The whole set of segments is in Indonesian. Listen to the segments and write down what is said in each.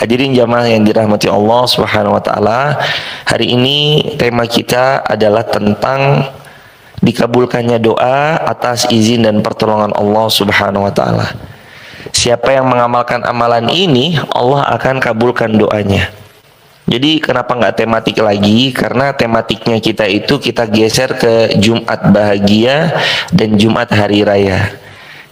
Hadirin jamaah yang dirahmati Allah Subhanahu wa taala, hari ini tema kita adalah tentang dikabulkannya doa atas izin dan pertolongan Allah Subhanahu wa taala. Siapa yang mengamalkan amalan ini, Allah akan kabulkan doanya. Jadi kenapa nggak tematik lagi? Karena tematiknya kita itu kita geser ke Jumat bahagia dan Jumat hari raya.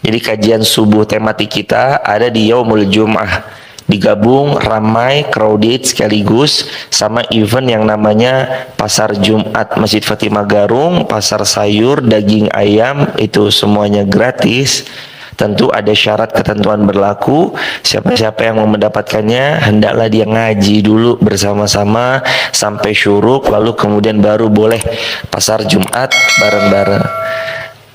Jadi kajian subuh tematik kita ada di Yaumul Jum'ah. Digabung ramai, crowded sekaligus sama event yang namanya Pasar Jumat Masjid Fatimah Garung, pasar sayur, daging ayam, itu semuanya gratis. Tentu ada syarat ketentuan berlaku. Siapa-siapa yang mau mendapatkannya, hendaklah dia ngaji dulu bersama-sama sampai syuruk, lalu kemudian baru boleh pasar Jumat bareng-bareng.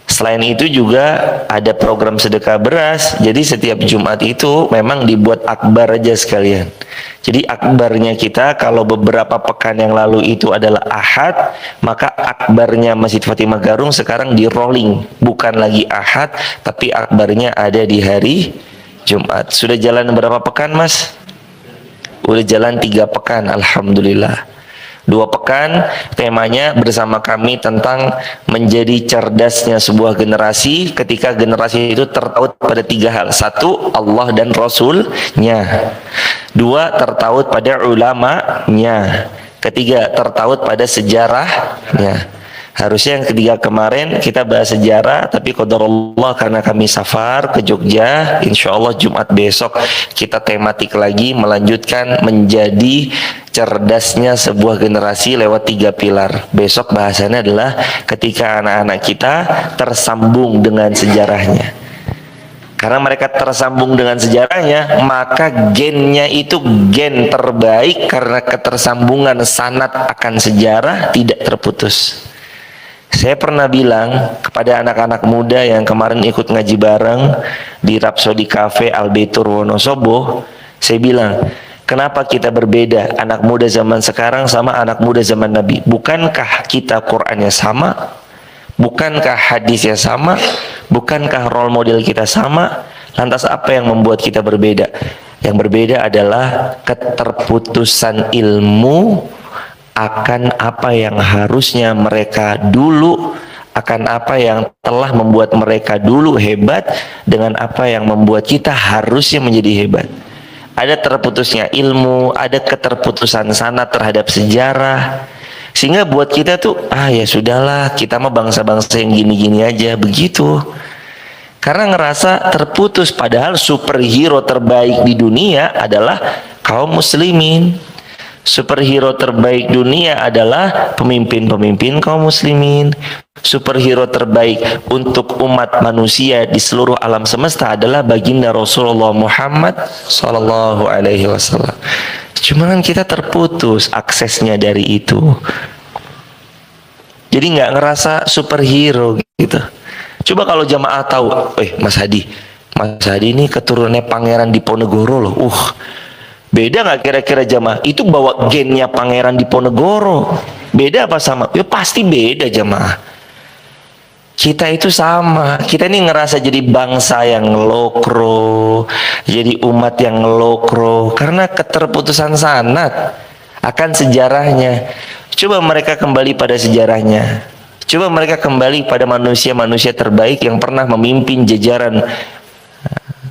Selain itu juga ada program sedekah beras. Jadi setiap Jumat itu memang dibuat akbar aja sekalian. Jadi akbarnya kita kalau beberapa pekan yang lalu itu adalah Ahad, maka akbarnya Masjid Fatimah Garung sekarang di rolling. Bukan lagi Ahad, tapi akbarnya ada di hari Jumat. Sudah jalan berapa pekan, Mas? Udah jalan 3 pekan, alhamdulillah. 2 pekan temanya bersama kami tentang menjadi cerdasnya sebuah generasi ketika generasi itu tertaut pada 3 hal. 1, Allah dan Rasulnya. 2, tertaut pada ulamanya. 3, tertaut pada sejarahnya. Harusnya yang ketiga kemarin kita bahas sejarah, tapi qadarullah karena kami safar ke Jogja, insya Allah Jumat besok kita tematik lagi melanjutkan menjadi cerdasnya sebuah generasi lewat 3 pilar. Besok bahasannya adalah ketika anak-anak kita tersambung dengan sejarahnya. Karena mereka tersambung dengan sejarahnya, maka gennya itu gen terbaik karena ketersambungan sanad akan sejarah tidak terputus. Saya pernah bilang kepada anak-anak muda yang kemarin ikut ngaji bareng di Rhapsody Cafe Albetur Wonosobo, saya bilang, kenapa kita berbeda anak muda zaman sekarang sama anak muda zaman Nabi? Bukankah kita Qur'annya sama? Bukankah hadisnya sama? Bukankah role model kita sama? Lantas apa yang membuat kita berbeda? Yang berbeda adalah keterputusan ilmu akan apa yang harusnya mereka dulu, akan apa yang telah membuat mereka dulu hebat, dengan apa yang membuat kita harusnya menjadi hebat. Ada terputusnya ilmu, ada keterputusan sanad terhadap sejarah, sehingga buat kita tuh, ya sudahlah, kita mah bangsa-bangsa yang gini-gini aja, begitu. Karena ngerasa terputus, padahal superhero terbaik di dunia adalah kaum muslimin. Superhero terbaik dunia adalah pemimpin-pemimpin kaum muslimin. Superhero terbaik untuk umat manusia di seluruh alam semesta adalah baginda Rasulullah Muhammad Sallallahu Alaihi Wasallam. Cuma kan kita terputus aksesnya dari itu. Jadi nggak ngerasa superhero gitu. Coba kalau jamaah tahu, Mas Hadi ini keturunannya Pangeran Diponegoro loh. Beda nggak kira-kira jamaah? Itu bawa gennya Pangeran Diponegoro. Beda apa sama? Ya pasti beda jamaah. Kita itu sama. Kita ini ngerasa jadi bangsa yang lokro, jadi umat yang lokro karena keterputusan sanad akan sejarahnya. Coba mereka kembali pada sejarahnya. Coba mereka kembali pada manusia-manusia terbaik yang pernah memimpin jajaran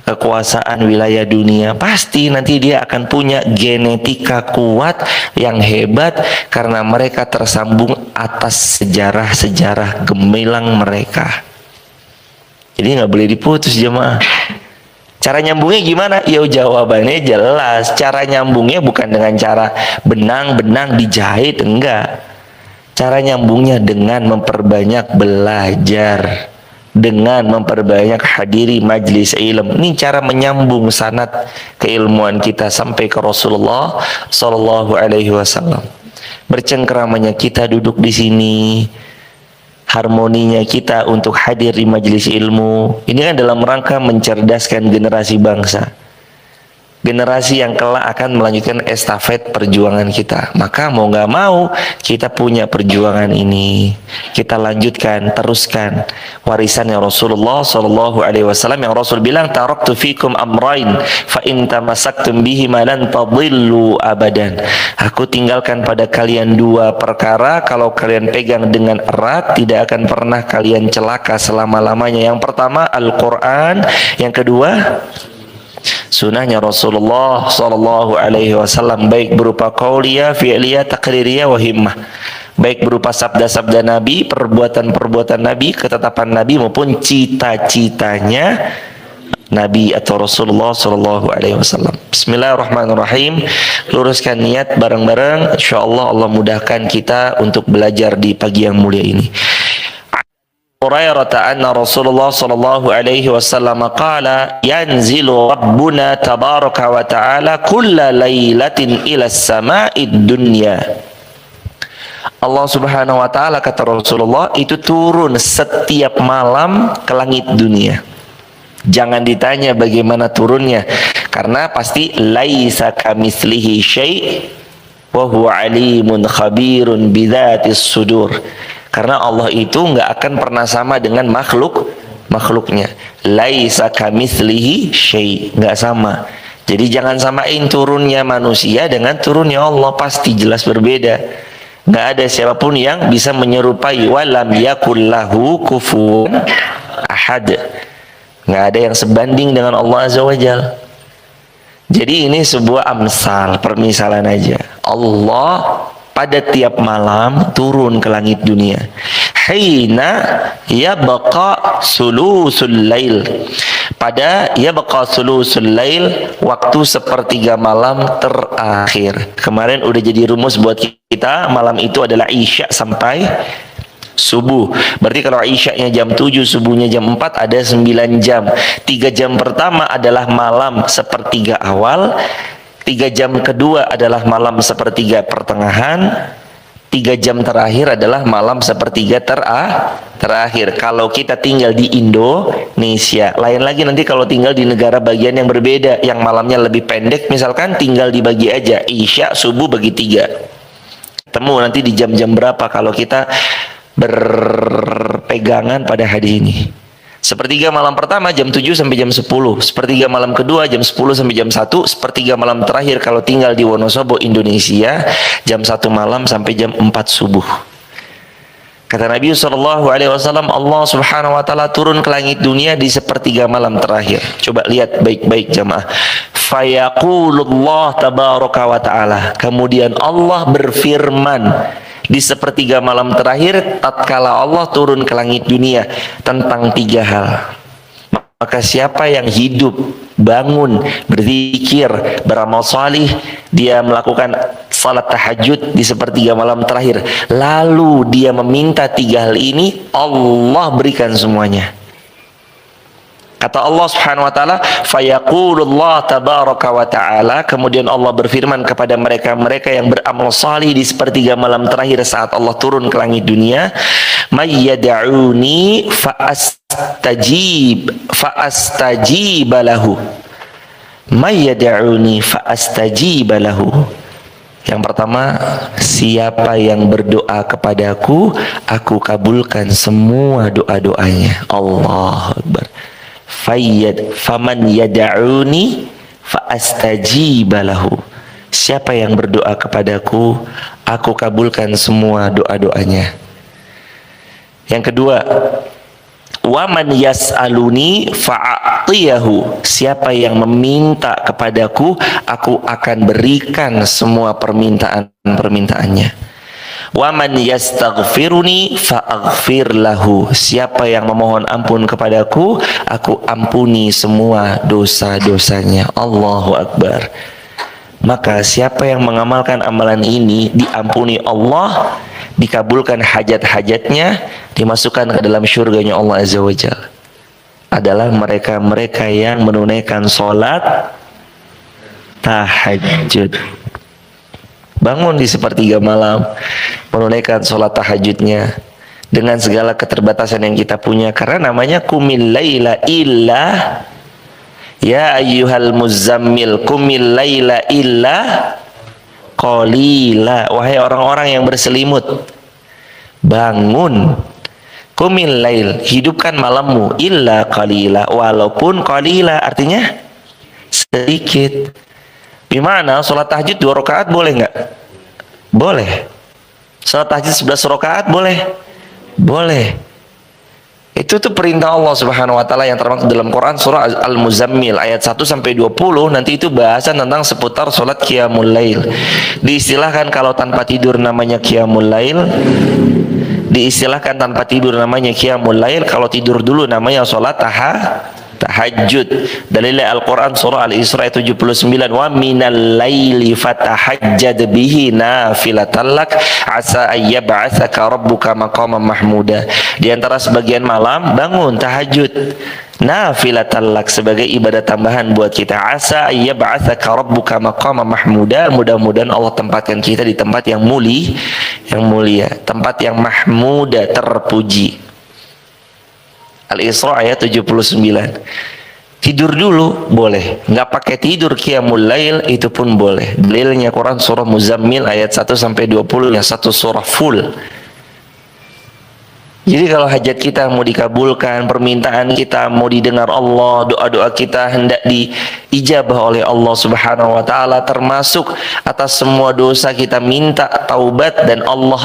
kekuasaan wilayah dunia. Pasti nanti dia akan punya genetika kuat yang hebat karena mereka tersambung atas sejarah-sejarah gemilang mereka. Jadi nggak boleh diputus jemaah. Cara nyambungnya gimana? Ya jawabannya jelas. Cara nyambungnya bukan dengan cara benang-benang dijahit, enggak. Cara nyambungnya dengan memperbanyak belajar, dengan memperbanyak hadiri majlis ilmu. Ini cara menyambung sanad keilmuan kita sampai ke Rasulullah Sallallahu Alaihi Wasallam. Bercengkeramanya kita duduk di sini, harmoninya kita untuk hadir di majlis ilmu. Ini kan dalam rangka mencerdaskan generasi bangsa. generasi yang kelak akan melanjutkan estafet perjuangan kita. Maka mau nggak mau kita punya perjuangan ini, kita lanjutkan, teruskan warisannya Rasulullah Shallallahu Alaihi Wasallam yang Rasul bilang, taraktu fikum amrain, fa in tamassaktum bihi lan tadillu abadan. Aku tinggalkan pada kalian dua perkara, kalau kalian pegang dengan erat tidak akan pernah kalian celaka selama-lamanya. Yang pertama Al-Quran, yang kedua sunnahnya Rasulullah Sallallahu Alaihi Wasallam, baik berupa qauliyah, fi'liyah, taqririyah, wa himmah, baik berupa sabda-sabda Nabi, perbuatan-perbuatan Nabi, ketetapan Nabi, maupun cita-citanya Nabi atau Rasulullah Sallallahu Alaihi Wasallam. Bismillahirrahmanirrahim. Luruskan niat bareng-bareng, insyaallah Allah mudahkan kita untuk belajar di pagi yang mulia ini. Hurairah anna Rasulullah sallallahu alaihi wasallam qala yanzilu rabbuna tabaraka wa ta'ala kulla lailatin ila sama'id dunya. Allah subhanahu wa ta'ala, kata Rasulullah, itu turun setiap malam ke langit dunia. Jangan ditanya bagaimana turunnya, karena pasti laisa kamitslihi syai' wa huwa alimun khabirun bidzatis sudur. Karena Allah itu nggak akan pernah sama dengan makhluknya. Laisa kamitslihi syai', nggak sama. Jadi jangan samain turunnya manusia dengan turunnya Allah, pasti jelas berbeda. Nggak ada siapapun yang bisa menyerupai, walam yakul lahu kufuwan ahad. Nggak ada yang sebanding dengan Allah Azza wa Jalla. Jadi ini sebuah amsal, permisalan aja. Allah pada tiap malam turun ke langit dunia. Hina yabqa sulusul lail. Pada yabqa sulusul lail, waktu sepertiga malam terakhir. Kemarin udah jadi rumus buat kita, malam itu adalah Isya sampai subuh. Berarti kalau Isya-nya jam 7, subuhnya jam 4, ada 9 jam. 3 jam pertama adalah malam sepertiga awal, 3 jam kedua adalah malam sepertiga pertengahan, 3 jam terakhir adalah malam sepertiga terakhir. Kalau kita tinggal di Indonesia, lain lagi nanti kalau tinggal di negara bagian yang berbeda, yang malamnya lebih pendek, misalkan tinggal dibagi aja, Isya, subuh bagi 3. Ketemu nanti di jam-jam berapa kalau kita berpegangan pada hadis ini. Sepertiga malam pertama jam 7 sampai jam 10, sepertiga malam kedua jam 10 sampai jam 1, sepertiga malam terakhir kalau tinggal di Wonosobo, Indonesia, jam 1 malam sampai jam 4 subuh. Kata Nabi SAW, Allah subhanahu wa ta'ala turun ke langit dunia di sepertiga malam terakhir. Coba lihat baik-baik jamaah. Fayaqulullah tabaraka wa ta'ala, kemudian Allah berfirman di sepertiga malam terakhir tatkala Allah turun ke langit dunia tentang 3 hal. Maka siapa yang hidup, bangun, berzikir, beramal salih, dia melakukan salat tahajud di sepertiga malam terakhir, lalu dia meminta 3 hal ini, Allah berikan semuanya. Kata Allah subhanahu wa ta'ala, fayaqulullah tabaraka wa ta'ala, kemudian Allah berfirman kepada mereka-mereka yang beramal salih di sepertiga malam terakhir saat Allah turun ke langit dunia, mayyada'uni fa'astajib lahu, mayyada'uni fa'astajib lahu. Yang pertama, siapa yang berdoa kepadaku, aku kabulkan semua doa-doanya. Allahu Akbar. Faman yada'uni fa'astajib lahu. Siapa yang berdoa kepadaku, aku kabulkan semua doa-doanya. Yang kedua, waman yas'aluni fa'atiyahu. Siapa yang meminta kepadaku, aku akan berikan semua permintaan-permintaannya. Waman yastaghfiruni fa'aghfir lahu. Siapa yang memohon ampun kepadaku, aku ampuni semua dosa-dosanya. Allahu Akbar. Maka siapa yang mengamalkan amalan ini, diampuni Allah, dikabulkan hajat-hajatnya, dimasukkan ke dalam syurganya Allah Azza wa Jalla. Adalah mereka-mereka yang menunaikan sholat tahajud. Bangun di sepertiga malam, menunaikan sholat tahajudnya dengan segala keterbatasan yang kita punya, karena namanya qumil laila illa Ya ayyuhal muzammil qumil laila illa qalila. Wahai orang-orang yang berselimut, bangun. Qumil lail, hidupkan malammu, illa qalila, walaupun qalila artinya sedikit. Gimana? Sholat tahajud 2 rakaat boleh nggak? Boleh. Sholat tahajud 11 rakaat boleh? Boleh. Itu tuh perintah Allah Subhanahu wa taala yang termaktub dalam Quran surah Al-Muzammil ayat 1 sampai 20. Nanti itu bahasan tentang seputar salat qiyamul lail. Diistilahkan kalau tanpa tidur namanya qiyamul lail. Diistilahkan tanpa tidur namanya qiyamul lail, kalau tidur dulu namanya salat tahajud. Dalilnya Al-Quran surah Al-Isra 79, wa minal laili fatahajjad bihi nafilatan lak asa ayyab'atsaka rabbuka maqaman mahmuda. Di antara sebagian malam bangun tahajud nafilatan lak sebagai ibadah tambahan buat kita. Asa ayyab'atsaka rabbuka maqaman mahmuda. Mudah-mudahan Allah tempatkan kita di tempat yang mulia, tempat yang mahmuda, terpuji. Al-Isra ayat 79. Tidur dulu boleh, nggak pakai tidur qiyamul lail itu pun boleh. Dalilnya Quran surah Muzammil ayat 1 sampai 20, yang satu surah full. Jadi kalau hajat kita mau dikabulkan, permintaan kita mau didengar Allah, doa-doa kita hendak diijabah oleh Allah Subhanahu wa taala, termasuk atas semua dosa kita minta taubat dan Allah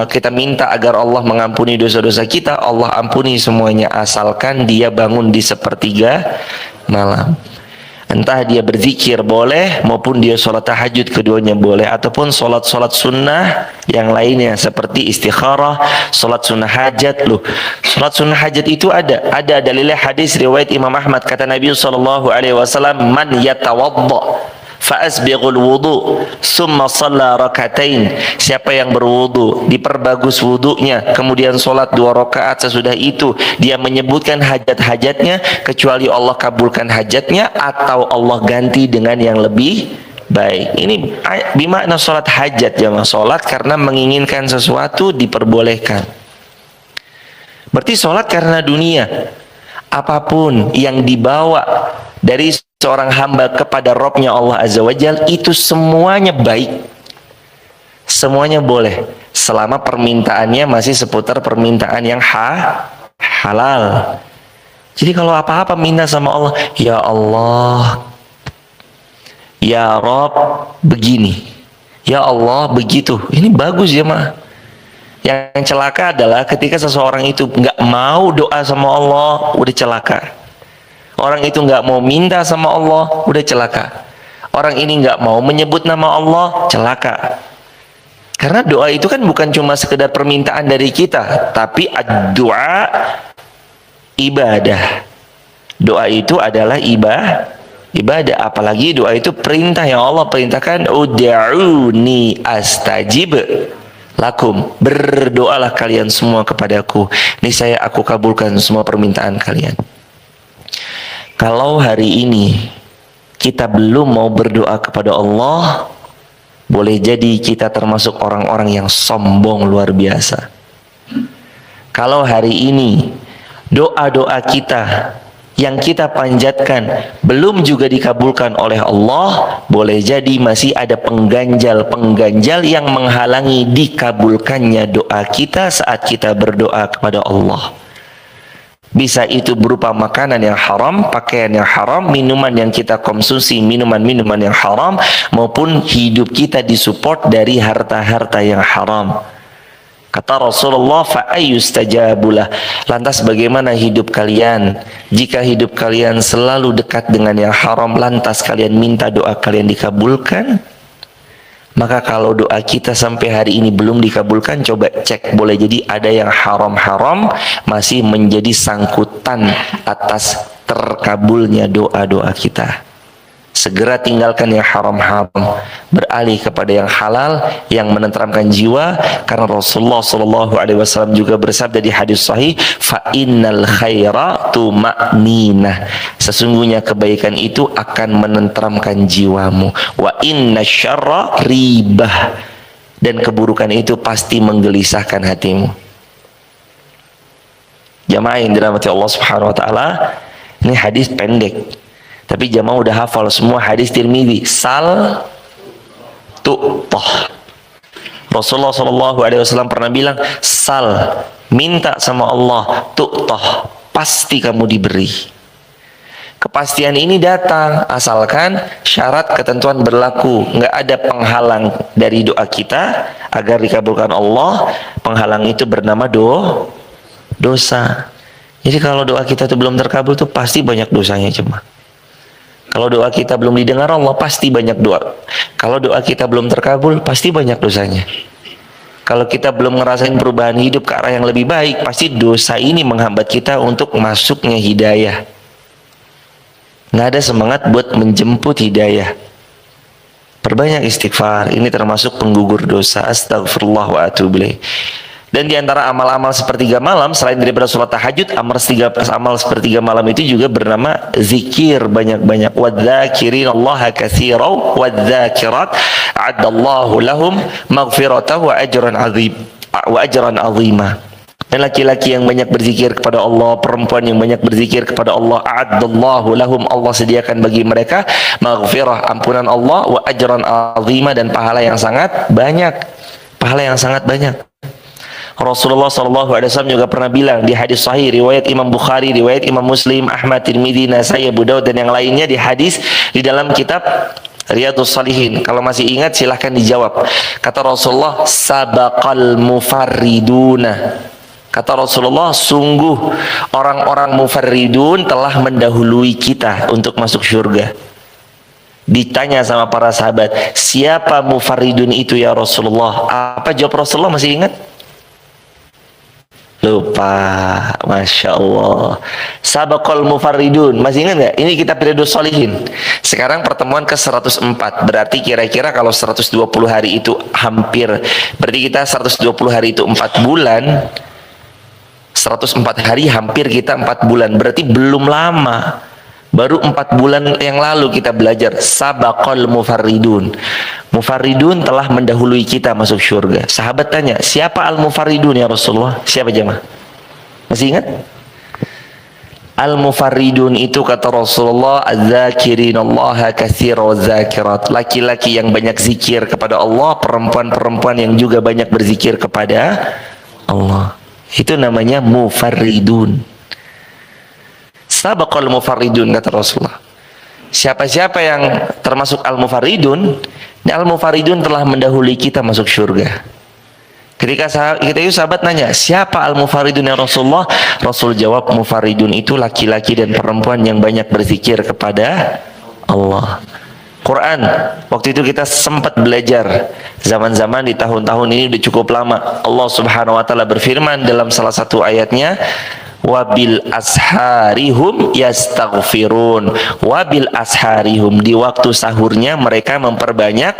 kita minta agar Allah mengampuni dosa-dosa kita, Allah ampuni semuanya asalkan dia bangun di sepertiga malam. Entah dia berzikir boleh, maupun dia sholat tahajud, keduanya boleh, ataupun sholat sunnah yang lainnya seperti istikharah, sholat sunnah hajat. Loh, sholat sunnah hajat itu ada dalilnya hadis riwayat Imam Ahmad, kata Nabi SAW, man yatawadda fa'asbighul wudu summa shalla rakatain. Siapa yang berwudu, diperbagus wudunya, kemudian sholat 2 rakaat sesudah itu, dia menyebutkan hajat-hajatnya, kecuali Allah kabulkan hajatnya atau Allah ganti dengan yang lebih baik. Ini bimakna sholat hajat, jamaah. Sholat karena menginginkan sesuatu diperbolehkan. Berarti sholat karena dunia. Apapun yang dibawa dari seorang hamba kepada Robnya Allah Azza wa Jal, itu semuanya baik, semuanya boleh, selama permintaannya masih seputar permintaan yang halal. Jadi kalau apa-apa minta sama Allah, ya Allah, ya Rob begini, ya Allah begitu, ini bagus ya mah. Yang celaka adalah ketika seseorang itu nggak mau doa sama Allah, udah celaka. Orang itu nggak mau minta sama Allah, udah celaka. Orang ini nggak mau menyebut nama Allah, celaka. Karena doa itu kan bukan cuma sekedar permintaan dari kita, tapi doa ibadah. Doa itu adalah ibadah. Apalagi doa itu perintah yang Allah perintahkan, ud'uni astajib lakum, berdoalah kalian semua kepadaku, niscaya aku kabulkan semua permintaan kalian. Kalau hari ini kita belum mau berdoa kepada Allah, boleh jadi kita termasuk orang-orang yang sombong luar biasa. Kalau hari ini doa-doa kita yang kita panjatkan belum juga dikabulkan oleh Allah, boleh jadi masih ada pengganjal yang menghalangi dikabulkannya doa kita saat kita berdoa kepada Allah. Bisa itu berupa makanan yang haram, pakaian yang haram, minuman yang kita konsumsi, minuman-minuman yang haram, maupun hidup kita disupport dari harta-harta yang haram. Kata Rasulullah, fa'ayyustajabulah. Lantas bagaimana hidup kalian? Jika hidup kalian selalu dekat dengan yang haram, lantas kalian minta doa kalian dikabulkan? Maka kalau doa kita sampai hari ini belum dikabulkan, coba cek, boleh jadi ada yang haram-haram masih menjadi sangkutan atas terkabulnya doa-doa kita. Segera tinggalkan yang haram-haram, beralih kepada yang halal yang menenteramkan jiwa, karena Rasulullah SAW juga bersabda di hadis sahih, fa innal khaira tuma'ninah, sesungguhnya kebaikan itu akan menenteramkan jiwamu, wa inna syarra ribah, dan keburukan itu pasti menggelisahkan hatimu. Jamaah yang dirahmati Allah Subhanahu wa taala, ini hadis pendek, Tapi jamaah udah hafal semua hadis Tirmidzi. Sal tu'tah. Rasulullah SAW pernah bilang, sal, minta sama Allah, tu'tah, pasti kamu diberi. Kepastian ini datang asalkan syarat ketentuan berlaku, nggak ada penghalang dari doa kita agar dikabulkan Allah. Penghalang itu bernama dosa. Jadi kalau doa kita itu belum terkabul tuh pasti banyak dosanya cuma. Kalau doa kita belum didengar Allah pasti banyak doa. Kalau doa kita belum terkabul pasti banyak dosanya. Kalau kita belum ngerasain perubahan hidup ke arah yang lebih baik, pasti dosa ini menghambat kita untuk masuknya hidayah. Nggak ada semangat buat menjemput hidayah. Perbanyak istighfar, ini termasuk penggugur dosa. Astagfirullah wa atubu ilaih. Dan di antara amal-amal sepertiga malam, selain daripada sholat tahajud, amal sepertiga malam itu juga bernama zikir banyak-banyak. Wadzakirinallaha katsiran wadzakirat a'addallahu lahum maghfiratahu wa ajran 'azima. Dan laki-laki yang banyak berzikir kepada Allah, perempuan yang banyak berzikir kepada Allah, a'addallahu lahum, Allah sediakan bagi mereka maghfirah, ampunan Allah, wa ajran 'azima, dan pahala yang sangat banyak. Pahala yang sangat banyak. Rasulullah SAW juga pernah bilang di hadis sahih riwayat Imam Bukhari, riwayat Imam Muslim, Ahmad, Tirmidzi, Nasai, Abu Daud dan yang lainnya, di hadis di dalam kitab Riyadhus Shalihin. Kalau masih ingat silahkan dijawab. Kata Rasulullah, sabaqal mufarriduna. Kata Rasulullah, sungguh orang-orang mufarridun telah mendahului kita untuk masuk surga. Ditanya sama para sahabat, siapa mufarridun itu ya Rasulullah? Apa jawab Rasulullah, masih ingat? Lupa, Masya Allah. Sabaqal mufarridun, masih ingat nggak? Ini kita Riyadhus Shalihin. Sekarang pertemuan ke 104. Berarti kira-kira kalau 120 hari itu hampir, berarti kita 120 hari itu 4 bulan. 104 hari hampir kita 4 bulan. Berarti belum lama. Baru 4 bulan yang lalu kita belajar sabaqal mufarridun. Mufarridun telah mendahului kita masuk surga. Sahabat tanya, siapa al-mufarridun ya Rasulullah? Siapa jemaah? Masih ingat? Al-mufarridun itu kata Rasulullah, az-zakirinallaha katsiran waz-zakirat. Laki-laki yang banyak zikir kepada Allah, perempuan-perempuan yang juga banyak berzikir kepada Allah. Itu namanya mufarridun. Sabaqal mufarridun kata Rasulullah. Siapa-siapa yang termasuk al-mufarridun, al-mufarridun telah mendahului kita masuk surga. Ketika itu sahabat nanya, siapa al-mufarridun ya Rasulullah? Rasul jawab, mufarridun itu laki-laki dan perempuan yang banyak berzikir kepada Allah. Quran, waktu itu kita sempat belajar zaman-zaman di tahun-tahun ini udah cukup lama. Allah Subhanahu wa taala berfirman dalam salah satu ayatnya, wabil asharihum yastaghfirun. Wabil asharihum, di waktu sahurnya mereka memperbanyak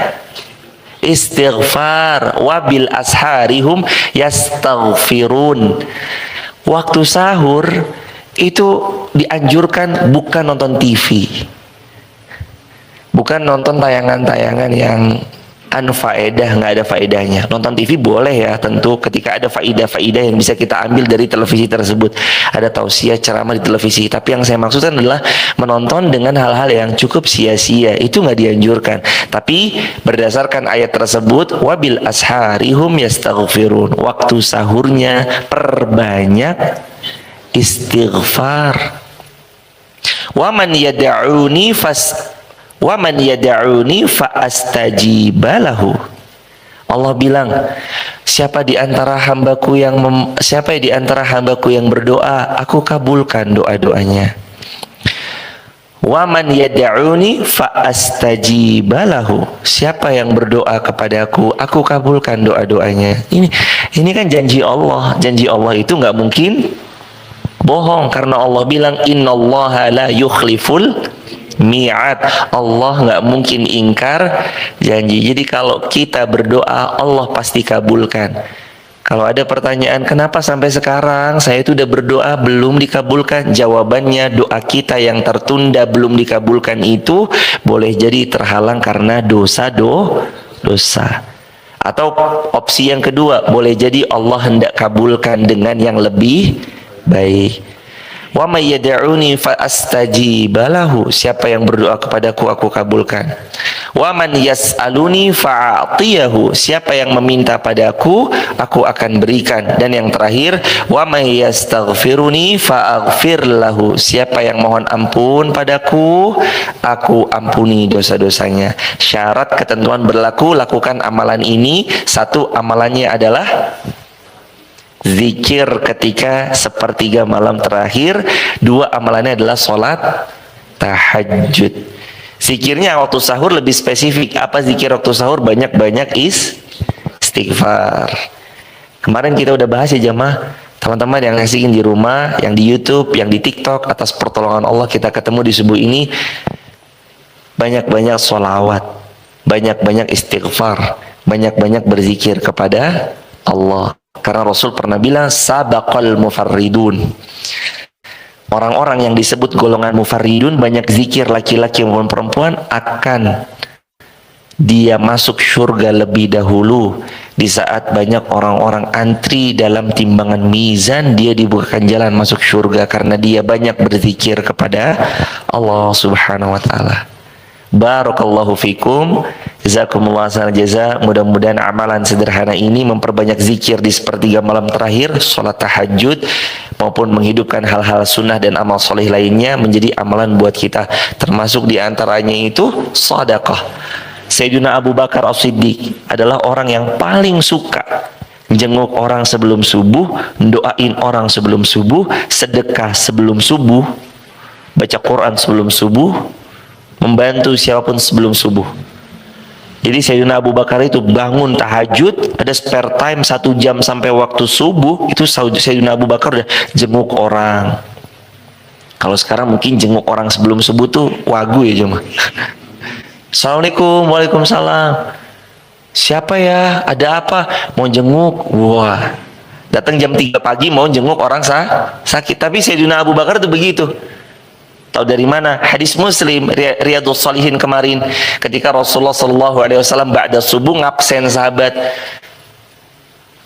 istighfar. Wabil asharihum yastaghfirun. Waktu sahur itu dianjurkan bukan nonton TV, bukan nonton tayangan-tayangan yang anfaedah, nggak ada faedahnya. Nonton TV boleh ya, tentu ketika ada faedah-faedah yang bisa kita ambil dari televisi tersebut. Ada tausiah ceramah di televisi. Tapi yang saya maksudkan adalah menonton dengan hal-hal yang cukup sia-sia. Itu nggak dianjurkan. Tapi berdasarkan ayat tersebut, wabil asharihum yastaghfirun. Waktu sahurnya perbanyak istighfar. Waman yad'uni fa astajibalahu. Allah bilang, siapa di antara hambaku yang berdoa, aku kabulkan doa-doanya. Waman yad'uni fa astajibalahu. Siapa yang berdoa kepadaku, aku kabulkan doa-doanya. Ini kan janji Allah. Janji Allah itu nggak mungkin bohong, karena Allah bilang innallaha la yukhliful mi'ad. Allah nggak mungkin ingkar janji. Jadi kalau kita berdoa, Allah pasti kabulkan. Kalau ada pertanyaan, kenapa sampai sekarang saya itu udah berdoa belum dikabulkan? Jawabannya, doa kita yang tertunda belum dikabulkan itu boleh jadi terhalang karena dosa. Atau opsi yang kedua, boleh jadi Allah hendak kabulkan dengan yang lebih baik. Wa may yad'uni fa astajiba lahu. Siapa yang berdoa kepadaku aku kabulkan. Wa man yas'aluni fa'atiyahu. Siapa yang meminta padaku aku akan berikan. Dan yang terakhir, wa may yastaghfiruni fa'aghfir lahu. Siapa yang mohon ampun padaku aku ampuni dosa-dosanya. Syarat ketentuan berlaku, lakukan amalan ini. Satu, amalannya adalah zikir ketika sepertiga malam terakhir. Dua, amalannya adalah sholat tahajud. Zikirnya waktu sahur lebih spesifik. Apa zikir waktu sahur? Banyak-banyak istighfar. Kemarin kita udah bahas ya jamaah. Teman-teman yang ngasihin di rumah, yang di YouTube, yang di TikTok, atas pertolongan Allah kita ketemu di subuh ini. Banyak-banyak sholawat, banyak-banyak istighfar, banyak-banyak berzikir kepada Allah. Karena Rasul pernah bilang, sabaqal mufarridun. Orang-orang yang disebut golongan mufarridun, banyak zikir, laki-laki maupun perempuan, akan dia masuk surga lebih dahulu. Di saat banyak orang-orang antri dalam timbangan mizan, dia dibukakan jalan masuk surga karena dia banyak berzikir kepada Allah Subhanahu wa taala. Barakallahu fikum, jazakumullah khairan jaza. Mudah-mudahan amalan sederhana ini memperbanyak zikir di sepertiga malam terakhir, sholat tahajud, maupun menghidupkan hal-hal sunnah dan amal soleh lainnya menjadi amalan buat kita. Termasuk diantaranya itu sedekah. Sayyidina Abu Bakar As-Siddiq adalah orang yang paling suka jenguk orang sebelum subuh, doain orang sebelum subuh, sedekah sebelum subuh, baca Quran sebelum subuh, membantu siapapun sebelum subuh. Jadi Sayyidina Abu Bakar itu bangun tahajud, ada spare time 1 jam sampai waktu subuh, itu Sayyidina Abu Bakar udah jenguk orang. Kalau sekarang mungkin jenguk orang sebelum subuh tuh wagu ya cuma. Assalamualaikum, waalaikumsalam. Siapa ya? Ada apa? Mau jenguk? Wah, datang jam 3 pagi mau jenguk orang sakit. Tapi Sayyidina Abu Bakar itu begitu. Tahu dari mana? Hadis Muslim Riyadhus Shalihin kemarin, ketika Rasulullah SAW ba'da subuh ngabsen sahabat.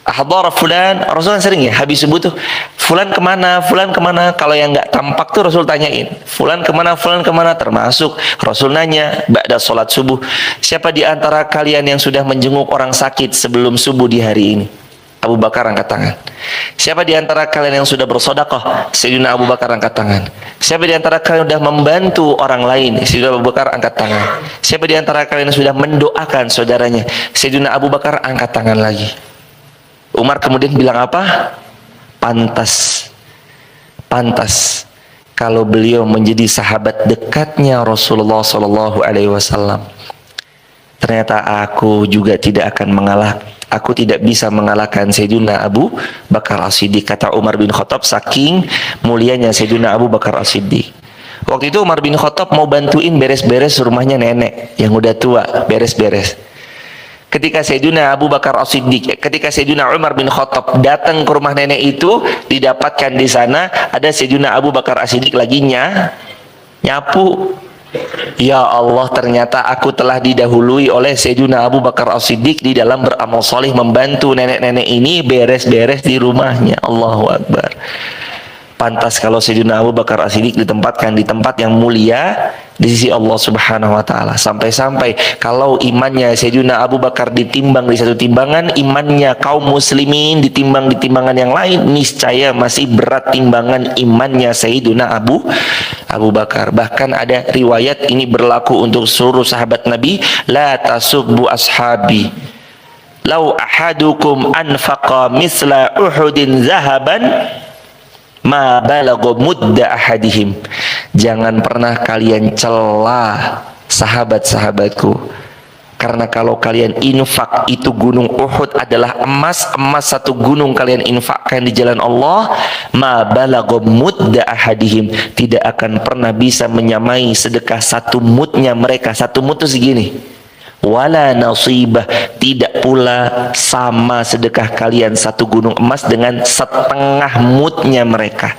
Ahdara fulan, Rasulullah sering ya habis subuh tuh, fulan kemana, fulan kemana. Kalau yang nggak tampak tuh Rasul tanyain, fulan kemana, termasuk Rasul nanya ba'da sholat subuh, siapa di antara kalian yang sudah menjenguk orang sakit sebelum subuh di hari ini? Abu Bakar angkat tangan. Siapa di antara kalian yang sudah bersedekah? Sayyidina Abu Bakar angkat tangan. Siapa di antara kalian yang sudah membantu orang lain? Sayyidina Abu Bakar angkat tangan. Siapa di antara kalian yang sudah mendoakan saudaranya? Sayyidina Abu Bakar angkat tangan lagi. Umar kemudian bilang apa? Pantas kalau beliau menjadi sahabat dekatnya Rasulullah SAW. Ternyata aku juga tidak akan mengalah. Aku tidak bisa mengalahkan Sayyidina Abu Bakar As-Siddiq, kata Umar bin Khattab, saking mulianya Sayyidina Abu Bakar As-Siddiq. Waktu itu Umar bin Khattab mau bantuin beres-beres rumahnya nenek yang udah tua, beres-beres. Ketika Sayyidina Abu Bakar As-Siddiq, ketika Sayyidina Umar bin Khattab datang ke rumah nenek itu, didapatkan di sana ada Sayyidina Abu Bakar As-Siddiq lagi nyapu. Ya Allah, ternyata aku telah didahului oleh Sayyidina Abu Bakar As-Siddiq di dalam beramal soleh membantu nenek-nenek ini beres-beres di rumahnya. Allahu Akbar. Pantas kalau Sayyidina Abu Bakar As-Siddiq ditempatkan di tempat yang mulia di sisi Allah Subhanahu wa taala. Sampai-sampai kalau imannya Sayyidina Abu Bakar ditimbang di satu timbangan, imannya kaum muslimin ditimbang di timbangan yang lain, niscaya masih berat timbangan imannya Sayyidina Abu Bakar. Bahkan ada riwayat ini berlaku untuk seluruh sahabat Nabi, la tasubbu ashabi. Lau ahadukum anfaqa misla Uhudin zahaban ma balagha mudda ahadihim. Jangan pernah kalian celah sahabat-sahabatku, karena kalau kalian infak itu gunung Uhud adalah emas satu gunung kalian infakkan di jalan Allah, ma balagha mudda ahadihim, tidak akan pernah bisa menyamai sedekah satu mudnya mereka. Satu mud itu segini, wala nasibah, tidak pula sama sedekah kalian satu gunung emas dengan setengah mudnya mereka.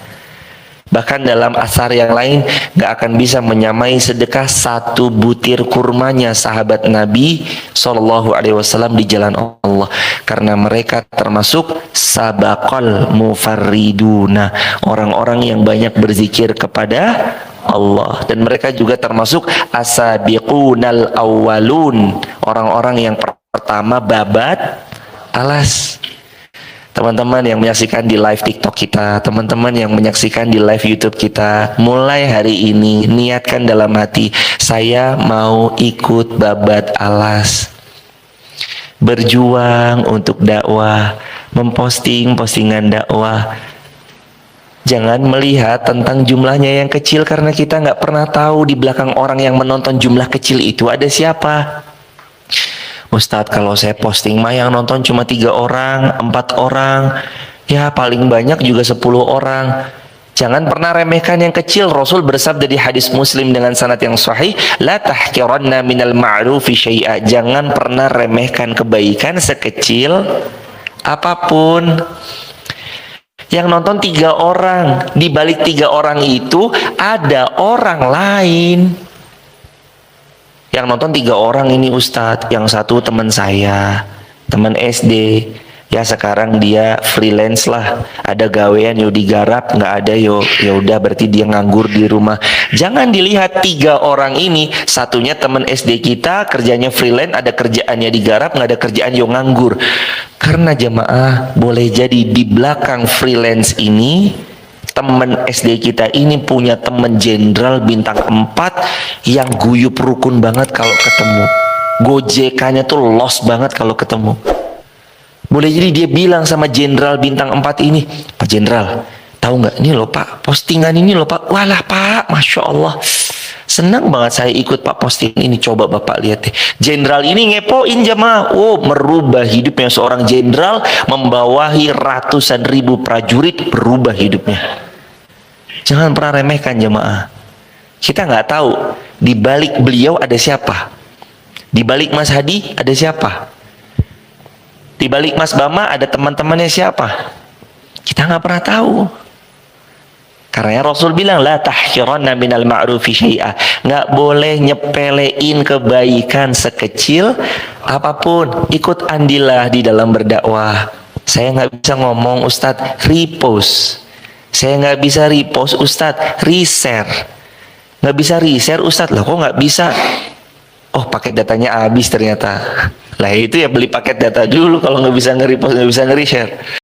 Bahkan dalam asar yang lain gak akan bisa menyamai sedekah satu butir kurmanya sahabat Nabi SAW di jalan Allah, karena mereka termasuk sabaqal mufarriduna, orang-orang yang banyak berzikir kepada Allah. Dan mereka juga termasuk asabiqunal awwalun, orang-orang yang pertama babat alas. Teman-teman yang menyaksikan di live TikTok kita, teman-teman yang menyaksikan di live YouTube kita, mulai hari ini niatkan dalam hati, saya mau ikut babat alas, berjuang untuk dakwah, memposting postingan dakwah. Jangan melihat tentang jumlahnya yang kecil, karena kita nggak pernah tahu di belakang orang yang menonton jumlah kecil itu ada siapa. Ustadz, kalau saya posting mah yang nonton cuma 3 orang, 4 orang, ya paling banyak juga 10 orang. Jangan pernah remehkan yang kecil. Rasul bersabda di hadis Muslim dengan sanad yang sahih, la tahqiranna minal ma'rufi syai'a. Jangan pernah remehkan kebaikan sekecil apapun. Yang nonton 3 orang, di balik 3 orang itu ada orang lain. Yang nonton 3 orang ini Ustadz, yang satu teman saya, teman SD, ya sekarang dia freelance lah, ada gawean yo digarap, nggak ada yo, ya udah berarti dia nganggur di rumah. Jangan dilihat 3 orang ini, satunya teman SD kita kerjanya freelance, ada kerjaannya digarap, nggak ada kerjaan yo nganggur. Karena jemaah, boleh jadi di belakang freelance ini, teman SD kita ini punya teman jenderal bintang 4 yang guyup rukun banget kalau ketemu. Gojekannya tuh los banget kalau ketemu. Boleh jadi dia bilang sama jenderal bintang 4 ini, Pak Jenderal, tahu nggak ini loh Pak, postingan ini loh Pak. Walah Pak, Masya Allah, senang banget saya ikut Pak posting ini, coba Bapak lihat deh. Jenderal ini ngepoin jemaah, oh merubah hidupnya seorang jenderal, membawahi ratusan ribu prajurit, berubah hidupnya. Jangan pernah remehkan jemaah. Kita nggak tahu di balik beliau ada siapa. Di balik Mas Hadi ada siapa. Di balik Mas Bama ada teman-temannya siapa. Kita nggak pernah tahu. Karena Rasul bilang la tahqiranna minal ma'rufi syai'a. Nggak boleh nyepelein kebaikan sekecil apapun. Ikut andilah di dalam berdakwah. Saya nggak bisa ngomong Ustadz repost. Saya nggak bisa repost Ustadz, reshare. Nggak bisa reshare Ustadz, lah kok nggak bisa? Oh paket datanya habis ternyata. Lah itu ya beli paket data dulu kalau nggak bisa nge-repost, nggak bisa nge-reshare.